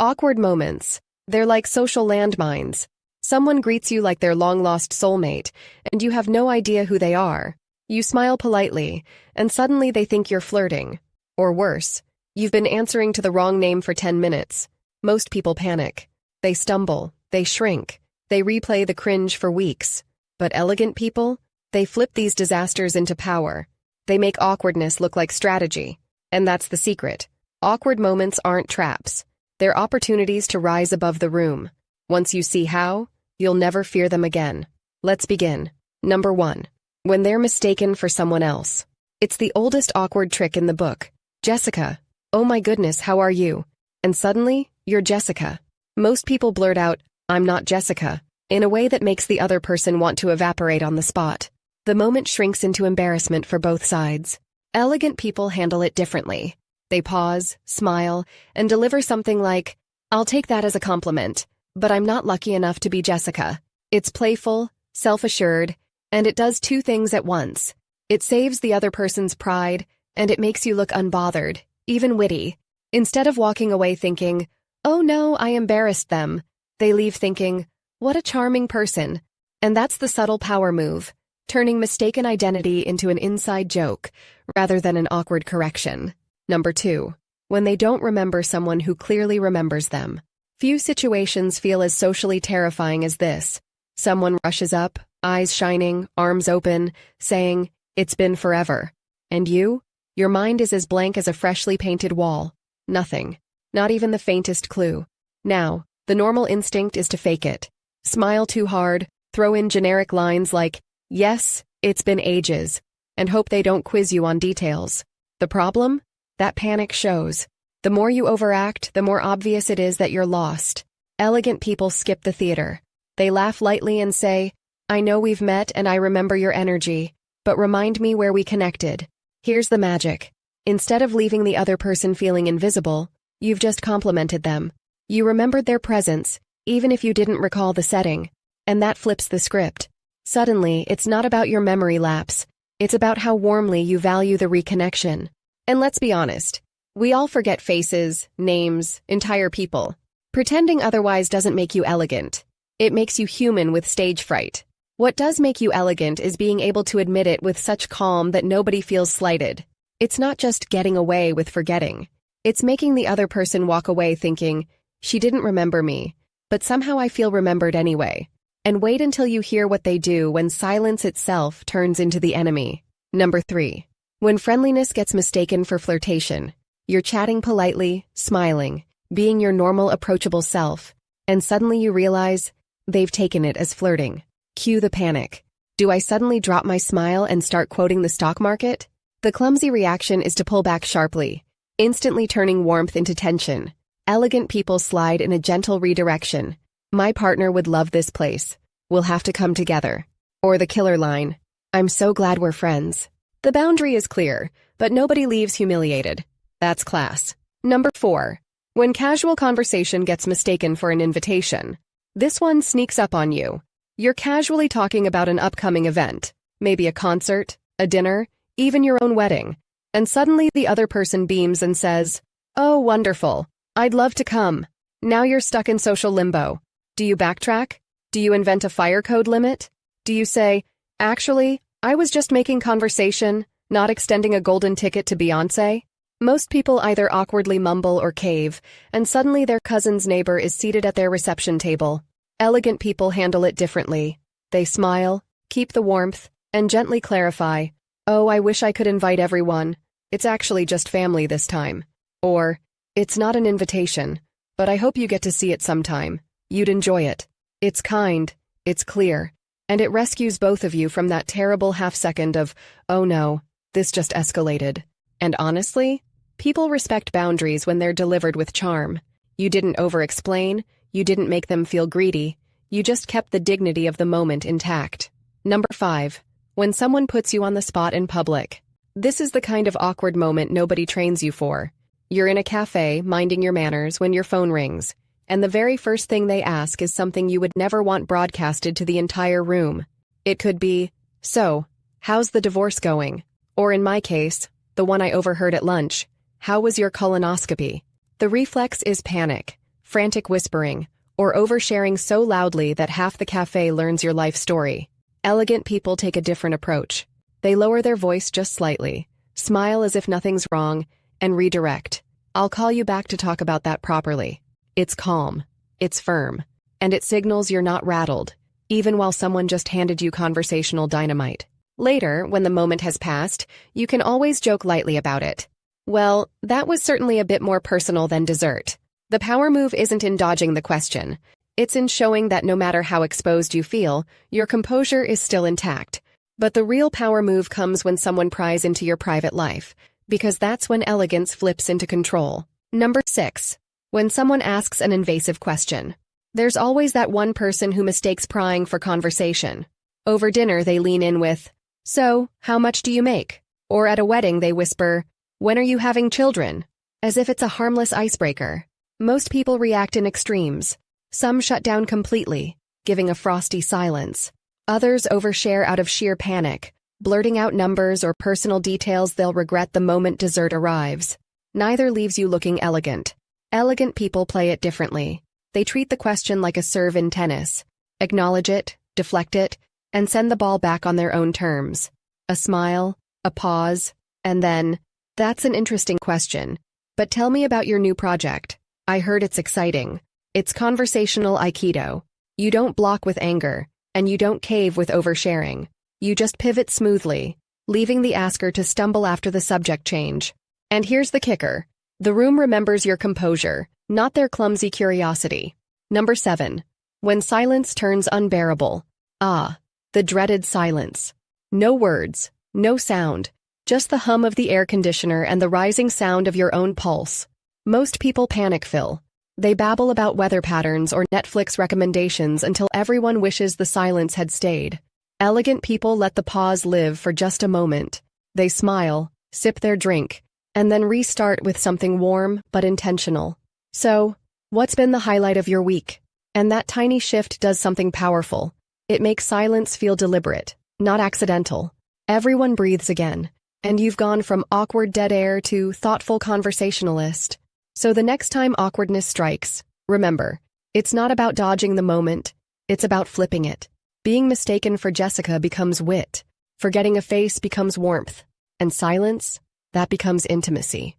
Awkward moments. They're like social landmines. Someone greets you like their long-lost soulmate, and you have no idea who they are. You smile politely, and suddenly they think you're flirting. Or worse, you've been answering to the wrong name for 10 minutes. Most people panic. They stumble, they shrink, they replay the cringe for weeks. But elegant people? They flip these disasters into power. They make awkwardness look like strategy. And that's the secret. Awkward moments aren't traps. They're opportunities to rise above the room. Once you see how, you'll never fear them again. Let's begin. Number 1. When they're mistaken for someone else. It's the oldest awkward trick in the book. Jessica. Oh my goodness, how are you? And suddenly, you're Jessica. Most people blurt out, I'm not Jessica, in a way that makes the other person want to evaporate on the spot. The moment shrinks into embarrassment for both sides. Elegant people handle it differently. They pause, smile, and deliver something like, I'll take that as a compliment, but I'm not lucky enough to be Jessica. It's playful, self-assured, and it does two things at once. It saves the other person's pride, and it makes you look unbothered, even witty. Instead of walking away thinking, oh no, I embarrassed them, they leave thinking, what a charming person. And that's the subtle power move, turning mistaken identity into an inside joke, rather than an awkward correction. Number 2. When they don't remember someone who clearly remembers them. Few situations feel as socially terrifying as this. Someone rushes up, eyes shining, arms open, saying, it's been forever. And you? Your mind is as blank as a freshly painted wall. Nothing. Not even the faintest clue. Now, the normal instinct is to fake it. Smile too hard, throw in generic lines like, yes, it's been ages, and hope they don't quiz you on details. The problem? That panic shows. The more you overact, the more obvious it is that you're lost. Elegant people skip the theater. They laugh lightly and say, I know we've met and I remember your energy, but remind me where we connected. Here's the magic. Instead of leaving the other person feeling invisible, you've just complimented them. You remembered their presence, even if you didn't recall the setting. And that flips the script. Suddenly, it's not about your memory lapse. It's about how warmly you value the reconnection. And let's be honest, we all forget faces, names, entire people. Pretending otherwise doesn't make you elegant. It makes you human with stage fright. What does make you elegant is being able to admit it with such calm that nobody feels slighted. It's not just getting away with forgetting. It's making the other person walk away thinking, she didn't remember me, but somehow I feel remembered anyway. And wait until you hear what they do when silence itself turns into the enemy. Number 3. When friendliness gets mistaken for flirtation. You're chatting politely, smiling, being your normal, approachable self, and suddenly you realize they've taken it as flirting. Cue the panic. Do I suddenly drop my smile and start quoting the stock market? The clumsy reaction is to pull back sharply, instantly turning warmth into tension. Elegant people slide in a gentle redirection. My partner would love this place. We'll have to come together. Or the killer line. I'm so glad we're friends. The boundary is clear, but nobody leaves humiliated. That's class. Number 4. When casual conversation gets mistaken for an invitation. This one sneaks up on you. You're casually talking about an upcoming event, maybe a concert, a dinner, even your own wedding, and suddenly the other person beams and says, oh, wonderful. I'd love to come. Now you're stuck in social limbo. Do you backtrack? Do you invent a fire code limit? Do you say, actually, I was just making conversation, not extending a golden ticket to Beyoncé? Most people either awkwardly mumble or cave, and suddenly their cousin's neighbor is seated at their reception table. Elegant people handle it differently. They smile, keep the warmth, and gently clarify, oh, I wish I could invite everyone. It's actually just family this time. Or, it's not an invitation, but I hope you get to see it sometime. You'd enjoy it. It's kind, it's clear, and it rescues both of you from that terrible half-second of, oh no, this just escalated. And honestly, people respect boundaries when they're delivered with charm. You didn't over-explain, you didn't make them feel greedy, you just kept the dignity of the moment intact. Number 5. When someone puts you on the spot in public. This is the kind of awkward moment nobody trains you for. You're in a cafe, minding your manners, when your phone rings. And the very first thing they ask is something you would never want broadcasted to the entire room. It could be, so, how's the divorce going? Or in my case, the one I overheard at lunch, how was your colonoscopy? The reflex is panic. frantic whispering, or oversharing so loudly that half the cafe learns your life story. Elegant people take a different approach. They lower their voice just slightly, smile as if nothing's wrong, and redirect. I'll call you back to talk about that properly. It's calm, it's firm, and it signals you're not rattled, even while someone just handed you conversational dynamite. Later, when the moment has passed, you can always joke lightly about it. Well, that was certainly a bit more personal than dessert. The power move isn't in dodging the question. It's in showing that no matter how exposed you feel, your composure is still intact. But the real power move comes when someone pries into your private life, because that's when elegance flips into control. Number 6. When someone asks an invasive question. There's always that one person who mistakes prying for conversation. Over dinner, they lean in with, "So, how much do you make?" Or at a wedding, they whisper, "When are you having children?" As if it's a harmless icebreaker. Most people react in extremes. Some shut down completely, giving a frosty silence. Others overshare out of sheer panic, blurting out numbers or personal details they'll regret the moment dessert arrives. Neither leaves you looking elegant. Elegant people play it differently. They treat the question like a serve in tennis. Acknowledge it, deflect it, and send the ball back on their own terms. A smile, a pause, and then, "That's an interesting question. But tell me about your new project. I heard it's exciting." It's conversational aikido. You don't block with anger, and you don't cave with oversharing. You just pivot smoothly, leaving the asker to stumble after the subject change. And here's the kicker. The room remembers your composure, not their clumsy curiosity. Number 7. When silence turns unbearable. Ah, the dreaded silence. No words, no sound, just the hum of the air conditioner and the rising sound of your own pulse. Most people panic fill. They babble about weather patterns or Netflix recommendations until everyone wishes the silence had stayed. Elegant people let the pause live for just a moment. They smile, sip their drink, and then restart with something warm but intentional. So, what's been the highlight of your week? And that tiny shift does something powerful. It makes silence feel deliberate, not accidental. Everyone breathes again, and you've gone from awkward dead air to thoughtful conversationalist. So the next time awkwardness strikes, remember, it's not about dodging the moment, it's about flipping it. Being mistaken for Jessica becomes wit, forgetting a face becomes warmth, and silence, that becomes intimacy.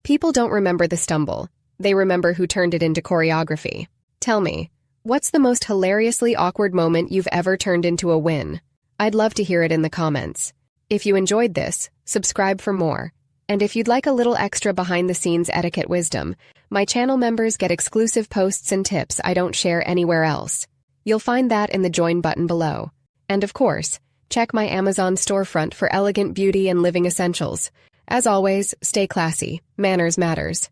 People don't remember the stumble, they remember who turned it into choreography. Tell me, what's the most hilariously awkward moment you've ever turned into a win? I'd love to hear it in the comments. If you enjoyed this, subscribe for more. And if you'd like a little extra behind-the-scenes etiquette wisdom, my channel members get exclusive posts and tips I don't share anywhere else. You'll find that in the join button below. And of course, check my Amazon storefront for elegant beauty and living essentials. As always, stay classy. Manners matters.